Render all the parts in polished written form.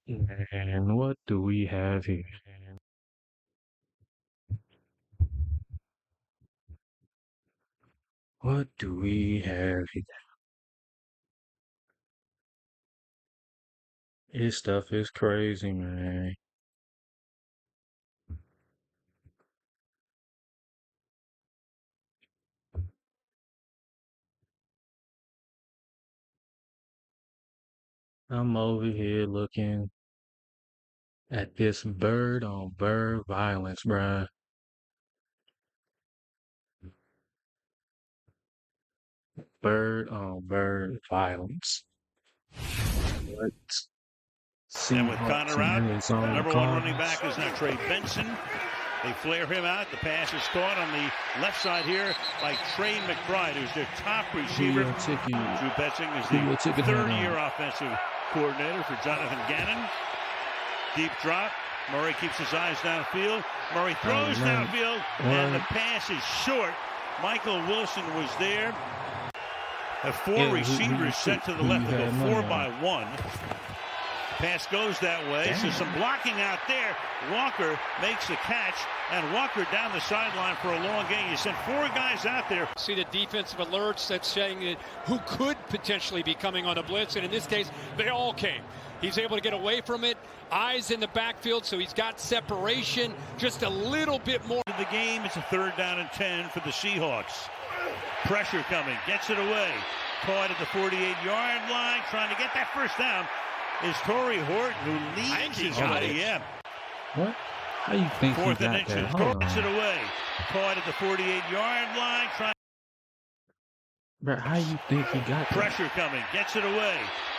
And what do we have here? What do we have here? This stuff is crazy, man. I'm over here looking at this bird on bird violence, bruh. Bird on bird violence. What? And with Seahawks Connor and out, Arizona number one running Cardinals. back is now Trey Benson. They flare him out. The pass is caught on the left side here by Trey McBride, who's their top receiver. Drew Betzing is the third-year offensive coordinator for Jonathan Gannon. Deep drop. Murray keeps his eyes downfield. Murray throws downfield, and the pass is short. Michael Wilson was there. Four receivers sent to the left to go 4-by-1. Pass goes that way. So some blocking out there. Walker makes the catch, and Walker down the sideline for a long gain. You sent four guys out there. See the defensive alerts that's saying that who could potentially be coming on a blitz, and in this case, they all came. He's able to get away from it. Eyes in the backfield, so he's got separation. Just a little bit more. In the game, it's a 3rd down and 10 for the Seahawks. Pressure coming, gets it away. Caught at the 48-yard line, trying to get that first down. Is Torrey Horton, who leads his way. Yeah. What? How you think 4th he and got inches. that? Gets it away. Caught at the 48-yard line. Bro, how you think he got that? Pressure coming. Gets it away.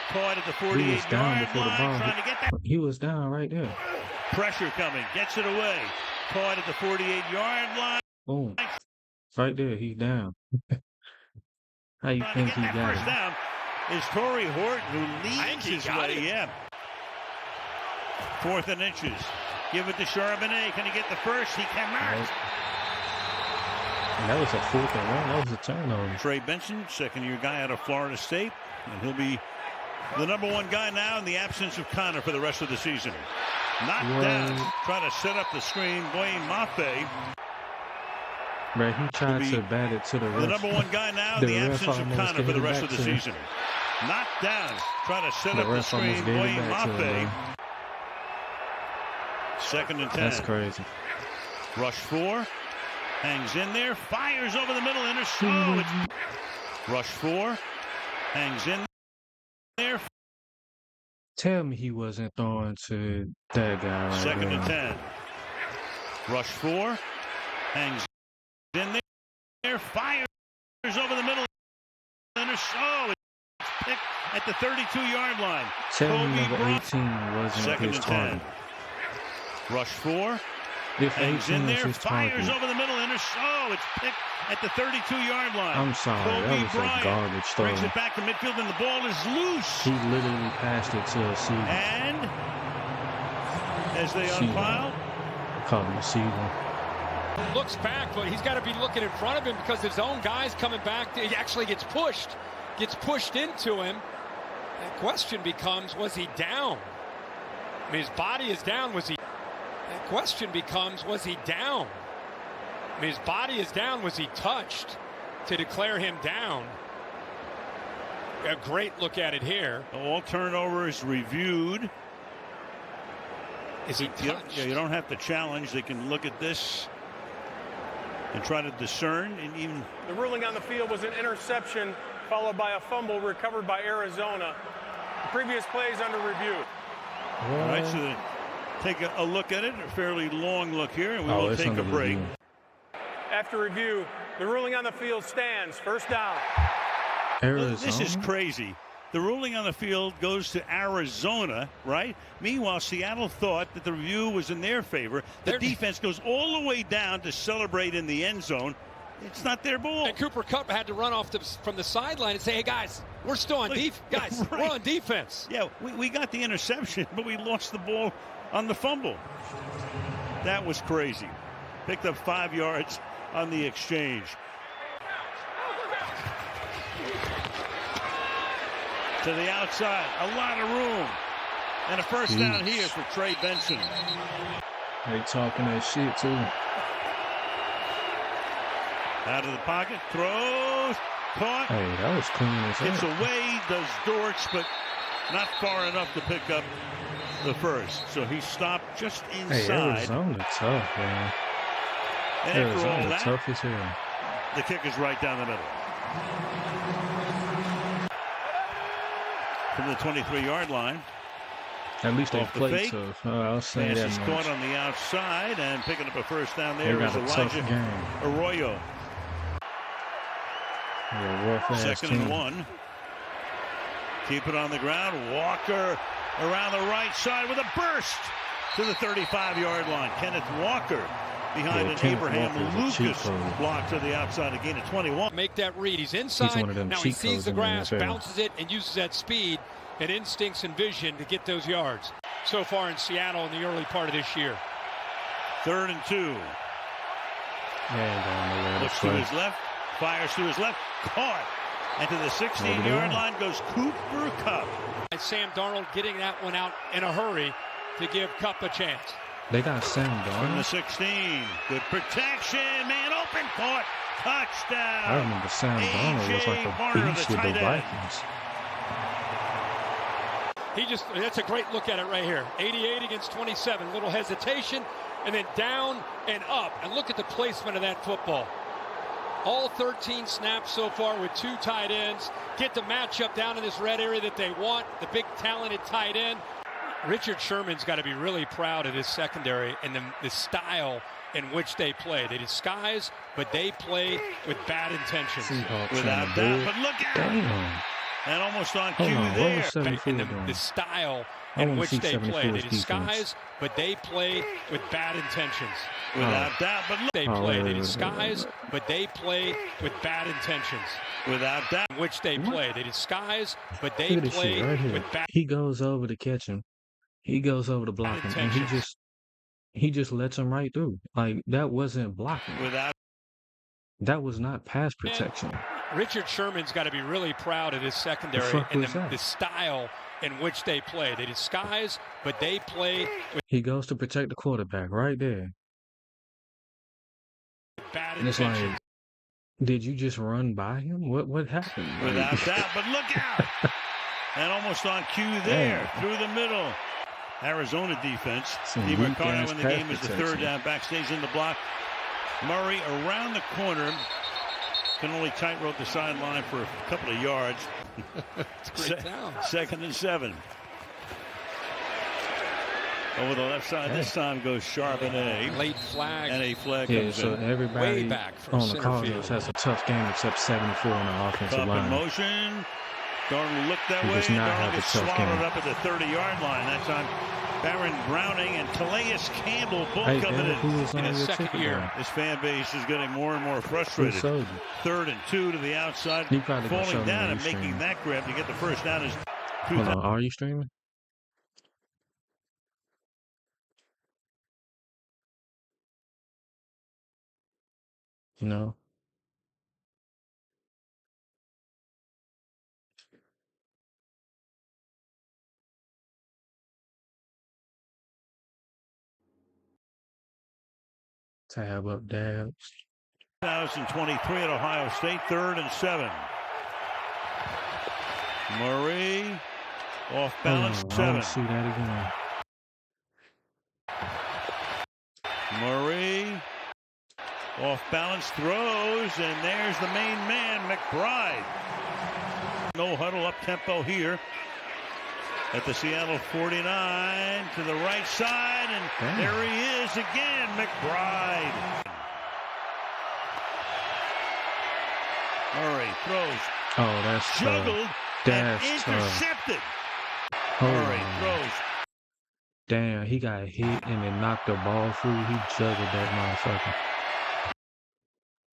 Caught at the 48-yard line. Trying to get that. He was down right there. Pressure coming. Gets it away. Caught at the 48-yard line. Boom. Right there. He's down. How you think he got first it? Down is Torrey Horton, who leads his way. Yeah. 4th and inches. Give it to Charbonnet. Can he get the first? He cannot. And that was a 4th and 1. That was a turnover. Trey Benson, 2nd-year guy out of Florida State, and he'll be the number 1 guy now in the absence of Connor for the rest of the season. Knocked down, trying to set up the screen. Blaine Mafe. Bro, he tried to bat it to the ref. The number 1 guy now in the absence of Connor for the rest of the season. Knocked down, trying to set up the screen. Blaine Mafe. 2nd and 10. That's crazy. Rush 4. Hangs in there. Fires over the middle. Rush 4. Hangs in there. Tell me he wasn't throwing to that guy right 2nd there. and 10. Rush 4. Hangs in there. Fires over the middle. It's picked at the 32-yard line. Tell me number 18 wasn't his target. Rush 4. Hangs in there. Fires over the middle. It's picked at the 32-yard line. I'm sorry. That was a garbage throw. Brings it back to midfield, and the ball is loose. He literally passed it to a Seagull. And as they unpile, call him a Seagull. Looks back, but he's got to be looking in front of him because his own guy's coming back. He actually gets pushed into him. The question becomes, was he down? I mean, his body is down. The question becomes, was he down? I mean, his body is down. Was he touched to declare him down? A great look at it here. All turnovers reviewed. Is he touched? You don't have to challenge. They can look at this and try to discern. And even the ruling on the field was an interception followed by a fumble recovered by Arizona. The previous plays under review. All right, so take a look at it, a fairly long look here, and we will take a break. After review, the ruling on the field stands. First down. Arizona? This is crazy. The ruling on the field goes to Arizona, right? Meanwhile, Seattle thought that the review was in their favor. The defense goes all the way down to celebrate in the end zone. It's not their ball. And Cooper Kupp had to run off from the sideline and say, hey, guys, we're still on defense. Guys, right. We're on defense. Yeah, we got the interception, but we lost the ball on the fumble. That was crazy. Picked up 5 yards on the exchange. To the outside, a lot of room. And a first down here for Trey Benson. They talking that shit, too. Out of the pocket, throws, caught. Hey, that was clean as hell. It's away, does Dortch, but not far enough to pick up the first. So he stopped just inside. Hey, Arizona tough, man. And after all Arizona that, tough as hell. the kick is right down the middle. From the 23-yard line. At least they Off the played fake. tough. I'll say Pass that is much. caught on the outside, and picking up a first down They there got is a tough Elijah game. Arroyo. Yeah, rough-ass Second team. and 1. Keep it on the ground. Walker around the right side with a burst to the 35-yard line. Kenneth Walker behind an Kenneth Abraham Walker's a cheat Lucas code. block to the outside, a gain of 21. Make that read. He's inside. He's one of them Now he cheat sees codes the in the grass, NFL. bounces it, and uses that speed and instincts and vision to get those yards. So far in Seattle in the early part of this year. 3rd and 2. Yeah, Looks to his left, fires to his left, caught. And to the 16-yard line goes Cooper Kupp. And Sam Darnold getting that one out in a hurry to give Kupp a chance. They got Sam From the Darnold. 16. Good protection. Man open, caught. Touchdown. I remember Sam Darnold was like a Barner, beast the with the tight end. Vikings. That's a great look at it right here. 88 against 27. Little hesitation, and then down and up. And look at the placement of that football. All 13 snaps so far with 2 tight ends. Get the matchup down in this red area that they want. The big talented tight end. Richard Sherman's got to be really proud of this secondary and the style in which they play. They disguise, but they play with bad intentions. Seahawks Without on the doubt, board. but look out. Damn. And almost on cue Hold on, what there. was 74 And doing? the style I in wanna which see they play. 74's They disguise, defense. but they play with bad intentions. Without doubt, but look. They Oh, play. wait, They wait, disguise, but they play with bad intentions. Without doubt. In which they What? play. They disguise, but they Look at this play shit right here. with bad. He goes over to catch him. He goes over to block him, and intentions. he just lets him right through. Like, that wasn't blocking. Without That was not pass protection. Richard Sherman's got to be really proud of this secondary fuck and was that? the style in which they play. They disguise, but they play with He goes to protect the quarterback right there. bad And it's intentions. like, did you just run by him? What happened? Without Like, doubt, but look out. And almost on cue there, through the middle. Arizona defense. Some Steve weak Ricardo ass in the pass game is the protection. 3rd down, backstage in the block. Murray around the corner. Can only tightrope the sideline for a couple of yards. It's a great down. 2nd and 7. Over the left side this time goes Charbonnet. Late flag. And a flag Yeah, comes so in. everybody Way back from on the center Cardinals field. has a tough game except 74 on the offensive Up in line. motion. Darnold looked that He way. does not have Darnold a gets tough swallowed game. up at the 30-yard line. That time, Baron Browning and Calais Campbell both Hey, coming Derek, who in. was on his your second ticket year. line? This fan base is getting more and more Who frustrated. sold you? 3rd and 2 to the outside. He probably gonna show Falling me down on and your making stream. that grab to get the first down is Hold on, are you streaming? No. Tab up, dabs. 2023 at Ohio State, 3rd and 7. Murray off balance, I 7. want to see that again. Murray off balance, throws, and there's the main man, McBride. No huddle up tempo here at the Seattle 49 to the right side, and Damn. there he is again, McBride. Murray throws, Oh, that's tough. juggled, and That's tough. intercepted. Hold Murray on. throws. Damn, he got hit and then knocked the ball free. He juggled that motherfucker.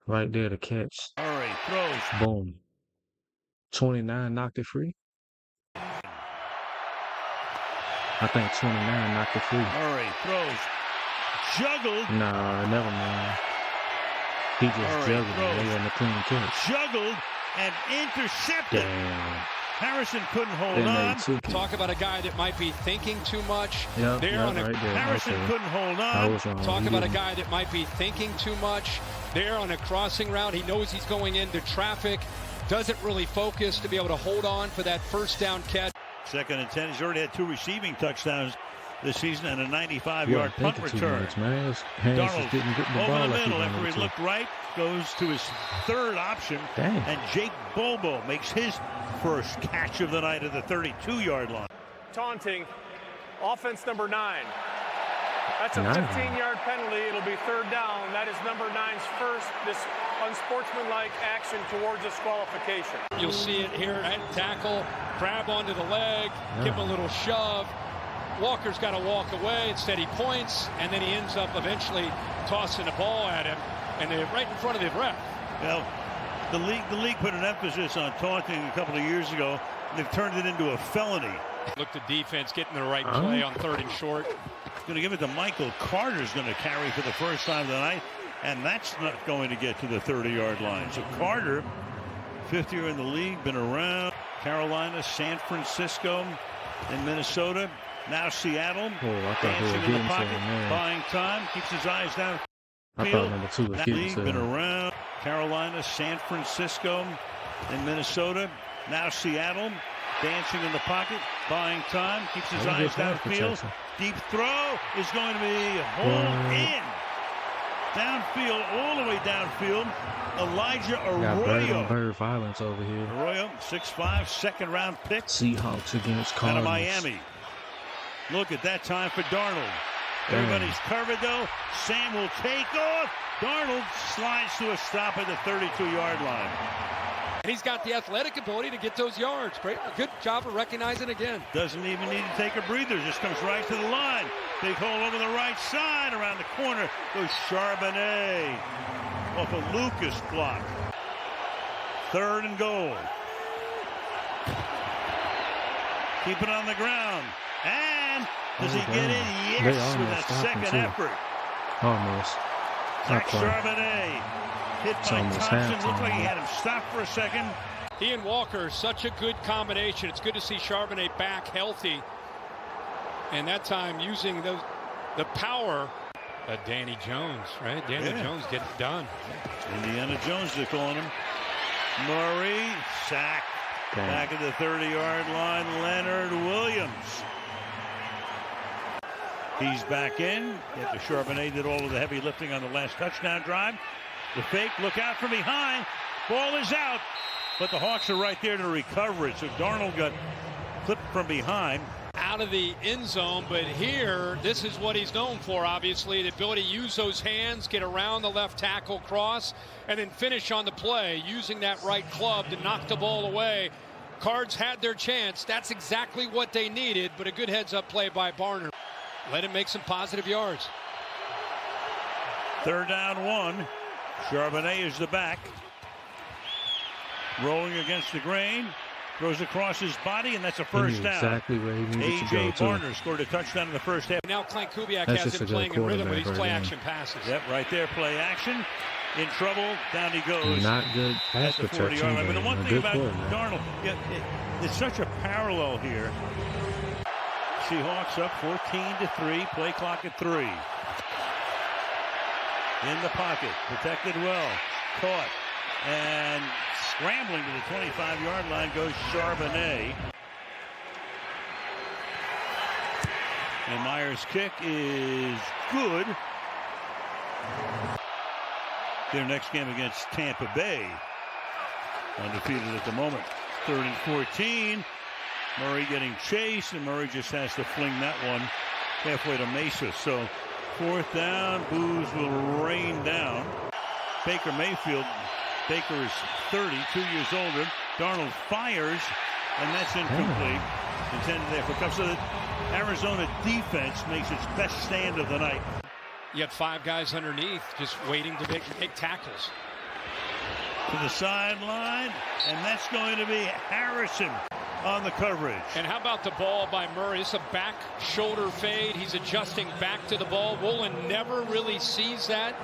Right there to catch. Murray throws. Boom. 29 knocked it free. I think 29 knocked it free. Murray throws. Juggled. Nah, never mind. He just Murray juggled it. throws. They wasn't a clean catch. Juggled and intercepted. Damn. Harrison couldn't hold on. Talk about a guy that might be thinking too much. Yep, Harrison couldn't hold on. Talk about a guy that might be thinking too much. There on a crossing route, he knows he's going into traffic. Doesn't really focus to be able to hold on for that first down catch. 2nd and 10. He's already had 2 receiving touchdowns this season and a 95-yard punt return. Darnold over the middle after he looked right, goes to his 3rd option. And Jake Bobo makes his first catch of the night at the 32-yard line. Taunting, offense number 9. That's a 15-yard penalty. It'll be 3rd down. That is number 9's first unsportsmanlike action towards disqualification. You'll see it here at tackle, grab onto the leg, give him a little shove. Walker's got to walk away. Instead, he points, and then he ends up eventually tossing the ball at him, and they're right in front of the ref. Well, the league put an emphasis on taunting a couple of years ago. They've turned it into a felony. Look, the defense getting the right play on 3rd and short. Going to give it to Michael Carter's going to carry for the first time tonight, and that's not going to get to the 30-yard line. So Carter, 5th year in the league, been around Carolina, San Francisco, and Minnesota. Now Seattle, dancing in the pocket, buying time, keeps his eyes downfield. That league been around Carolina, San Francisco, and Minnesota. Now Seattle, dancing in the pocket, buying time, keeps his eyes downfield. Deep throw is going to be hauled in. Downfield, all the way downfield. Elijah Arroyo. Bird violence over here. Arroyo, 6'5", 2nd-round pick. Seahawks against Cardinals. Out of Miami. Look at that time for Darnold. Everybody's covered, though. Sam will take off. Darnold slides to a stop at the 32-yard line. He's got the athletic ability to get those yards. Great, good job of recognizing again. Doesn't even need to take a breather. Just comes right to the line. Big hole over the right side. Around the corner goes Charbonnet off a Lucas block. 3rd and goal. Keep it on the ground. And does he get in? Yes, with that 2nd effort. Almost. Zach Charbonnet hit by Thompson. Looked like he had him stopped for a second. He and Walker, such a good combination. It's good to see Charbonnet back healthy. And that time using the power of Danny Jones, right? Danny Jones getting it done. Indiana Jones, they're calling him. Murray, sack. Back at the 30-yard line, Leonard Williams. He's back in. Yet the Charbonnet did all of the heavy lifting on the last touchdown drive. The fake, look out from behind. Ball is out, but the Hawks are right there to recover it. So Darnold got clipped from behind. Out of the end zone, but here, this is what he's known for, obviously, the ability to use those hands, get around the left tackle, cross, and then finish on the play, using that right club to knock the ball away. Cards had their chance. That's exactly what they needed, but a good heads-up play by Barner. Let him make some positive yards. 3rd down 1. Charbonnet is the back. Rolling against the grain. Throws across his body, and that's a first down. Exactly where he needed to go. A.J. Barner scored a touchdown in the first half. Now Clint Kubiak has him playing in rhythm with these play-action passes. Yep, right there, play action. In trouble, down he goes. Not good pass protection. But the one thing about Darnold, it's such a parallel here. Seahawks up 14-3, play clock at 3. In the pocket, protected well, caught, and scrambling to the 25-yard line goes Charbonnet. And Myers' kick is good. Their next game against Tampa Bay. Undefeated at the moment. 3rd and 14. Murray getting chased, and Murray just has to fling that one halfway to Mesa. So 4th down, boos will rain down. Baker Mayfield. Baker is 32 years older. Darnold fires, and that's incomplete. Intended there for cup. So the Arizona defense makes its best stand of the night. You had 5 guys underneath just waiting to make tackles. To the sideline, and that's going to be Harrison on the coverage. And how about the ball by Murray? It's a back shoulder fade. He's adjusting back to the ball. Woolen never really sees that.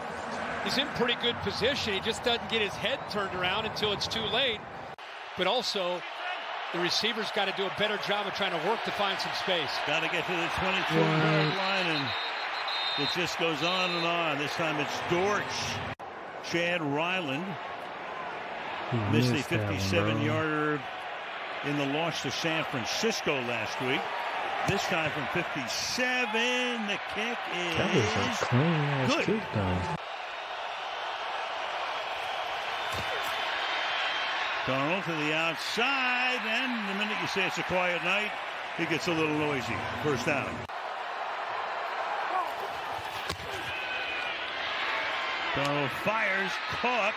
He's in pretty good position. He just doesn't get his head turned around until it's too late. But also, The receiver's got to do a better job of trying to work to find some space. Got to get to the 22-yard line, and it just goes on and on. This time it's Dortch. Chad Ryland missed a 57-yarder in the loss to San Francisco last week. This time from 57, the kick is that was a clean-ass good. kick, though. Darnold to the outside, and the minute you say it's a quiet night, it gets a little noisy. First down. Darnold fires, caught.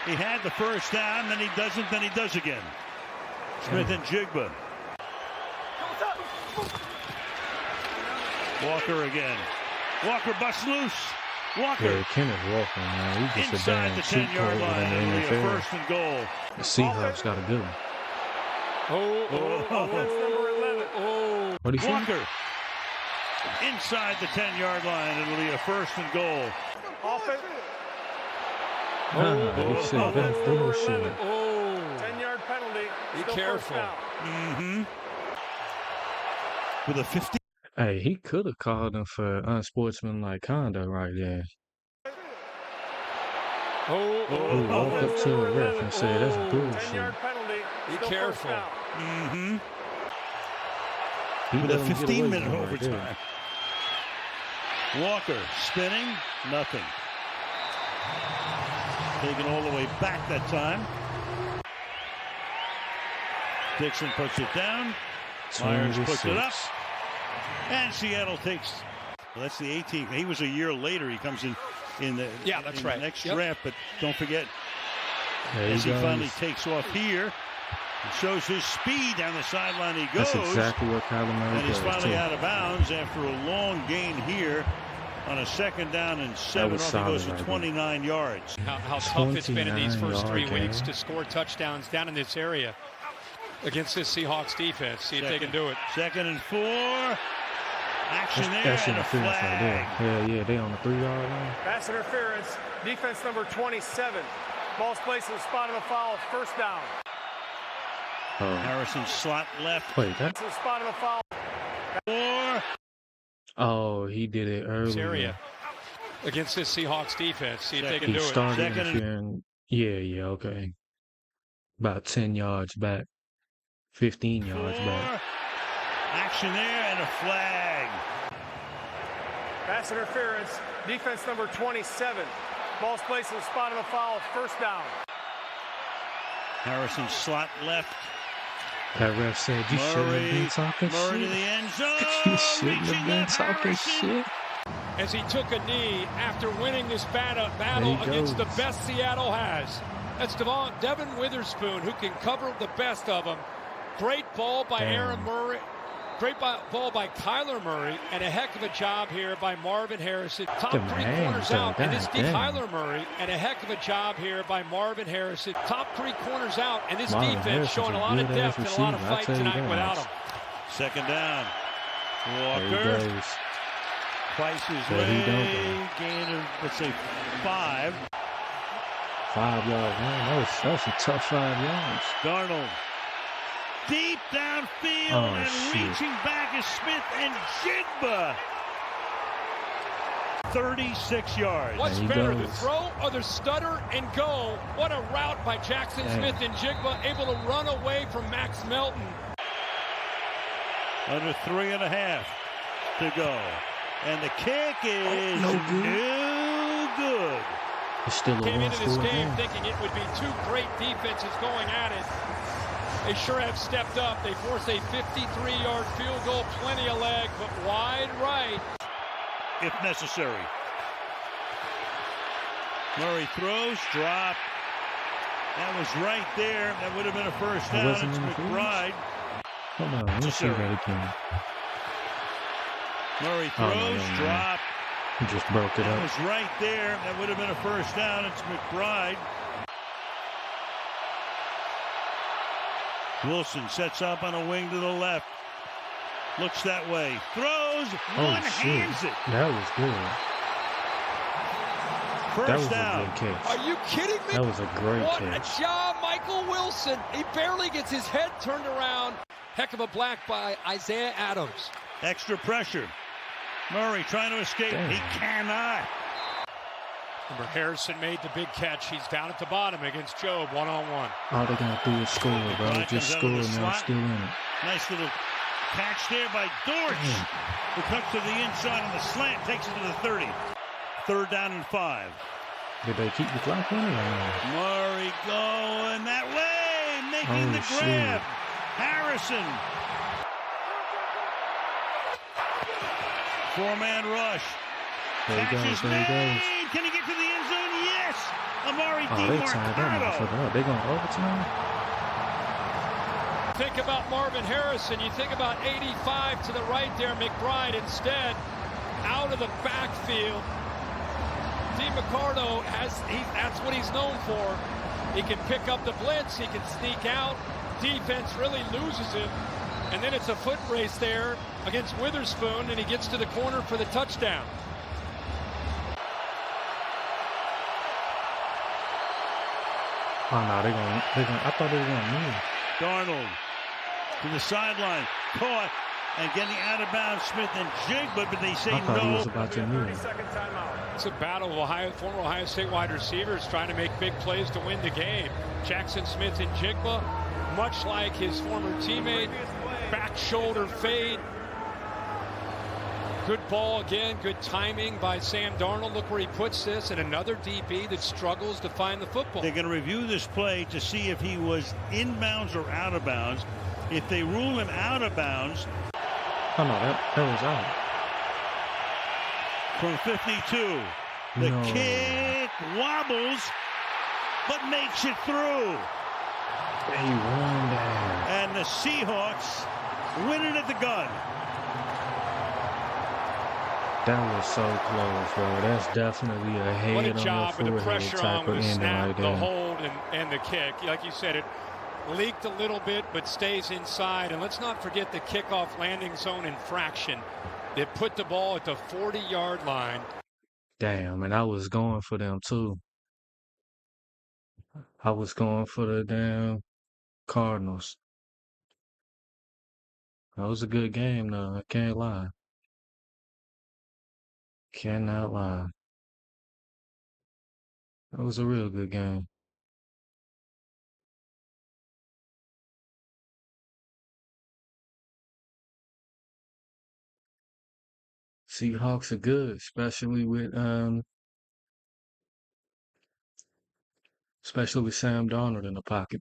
He had the first down, then he doesn't, then he does again. Smith and Jigba. Walker again. Walker busts loose. Walker. Yeah, Kenneth Walker, man. He's just a inside damn the cheat 10-yard code line. in the Only a NFL. first and goal. The Seahawks got a good one. Offense number 11. What do you say? Walker inside the 10-yard line. It'll be a first and goal. Offense. He said that bullshit. 10-yard penalty. Be Still careful. first down. With a 50. Hey, he could have called him for unsportsmanlike conduct right there. He walked up to the ref and said, that's bullshit. 10-yard penalty. Be Still careful. first down. He With a let him get away 15-minute from it right there. overtime. Walker spinning, nothing. Taken all the way back that time. Dixon puts it down. Myers puts it up. And Seattle takes. Well, that's the 18th. He was a year later. He comes in the right. next Yep. draft. But don't forget, There as he goes. finally takes off here, and shows his speed down the sideline. He goes. That's exactly what Kyler Murray And he's does, finally too. out of bounds after a long gain here on a second down and 7. was Off he solid goes to right there. 29 yards. How tough it's been in these first 3 29-yard weeks gain. to score touchdowns down in this area against this Seahawks defense. See if they can do it. 2nd and 4. Action there That's and a interference right there. flag. Hell yeah, they on the 3-yard line. Pass interference. Defense number 27. Ball's placed in the spot of the foul. First down. Oh, Harrison slot left. wait, that? It's the spot of the foul. 4. Oh, he did it This earlier. area against this Seahawks defense. See if they can He do it. started Second and- interfering. Yeah, okay. About 10 yards back. 15 yards 4. back. Action there and a flag. Pass interference. Defense number 27. Ball's placed in the spot of the foul. First down. Harrison slot left. That ref said you shouldn't have been talking Murray to shit. the end zone. You shouldn't Reaching have been up talking Harrison. shit. As he took a knee after winning this battle There he against the goes. best Seattle has. That's Devin Witherspoon, who can cover the best of them. Great ball by Damn. Aaron Murray. Great ball by Kyler Murray, and a heck of a job here by Marvin Harrison. Top Them 3 hands, corners though, out, and this goddamn. Kyler Murray, and a heck of a job here by Marvin Harrison. Top 3 corners out, and this Marvin defense Harrison's showing a a lot of good-ass depth and a lot of receiver, I'll fight tell you tonight that without much. him. 2nd down. There he Walker. goes. Price is But he don't, way. Gain of, let's say, 5. 5 yards, man. That was a tough 5 yards. Darnold. Deep downfield Oh, and shit. reaching back is Smith and Jigba. 36 yards. What's There he better, the goes. throw or the stutter and go? What a route by Jackson Damn. Smith and Jigba, able to run away from Max Melton. Under 3.5 to go. And the kick is no good. no good. It's still a Came into this one-score game game. thinking it would be 2 great defenses going at it. They sure have stepped up. They force a 53-yard field goal, plenty of leg, but wide right. If necessary. Murray throws, drop. That was right there. That would have been a first It down. wasn't It's interference? McBride. Hold on, let me see that again. Murray Oh, throws, no. drop. He just broke it That up. was right there. That would have been a first down. It's McBride. Wilson sets up on a wing to the left. Looks that way. Throws. Oh, One-hands shit. it. That was good. That First was a down. good catch. Are you kidding me? That was a great What catch. a job, Michael Wilson. He barely gets his head turned around. Heck of a block by Isaiah Adams. Extra pressure. Murray trying to escape. Damn. He cannot. Remember, Harrison made the big catch. He's down at the bottom against Job, one-on-one. All they gotta do is score, bro. Bryant Just comes out of score the and they're slot. still in it. Nice little catch there by Dortch, who cuts to the inside on the slant, takes it to the 30. Third down and 5. Did they keep the clock running or no? Murray going that way, making Oh, the grab. shit. Harrison. Four-man rush. There he Catch is goes, there he made. goes. Can he get to the end zone? Yes. Amari Oh, they tied that DiMarcado. motherfucker up. They going overtime? Think about Marvin Harrison. You think about 85 to the right there. McBride instead out of the backfield. DiMarcado that's what he's known for. He can pick up the blitz. He can sneak out. Defense really loses him. And then it's a foot race there against Witherspoon, and he gets to the corner for the touchdown. Oh no, they gonna. I thought they were gonna move. Darnold to the sideline, caught and getting out of bounds. Smith and Jigba, but they say I thought he no. was about to move. 30-second timeout. It's a battle of former Ohio State wide receivers trying to make big plays to win the game. Jackson Smith and Jigba, much like his former teammate, back shoulder fade. Good ball again, good timing by Sam Darnold. Look where he puts this, and another DB that struggles to find the football. They're going to review this play to see if he was inbounds or out of bounds. If they rule him out of bounds, Oh no, that was out. from 52, the No. kick wobbles, but makes it through. They won that. And the Seahawks win it at the gun. That was so close, bro. That's definitely a head What a on job your with the forehead pressure type on with of the ending snap, right the there. hold, and the kick. Like you said, it leaked a little bit, but stays inside. And let's not forget the kickoff landing zone infraction that put the ball at the 40-yard line. Damn, and I was going for them too. I was going for the damn Cardinals. That was a good game, though. I can't lie. Cannot lie. That was a real good game. Seahawks are good, especially with Sam Darnold in the pocket.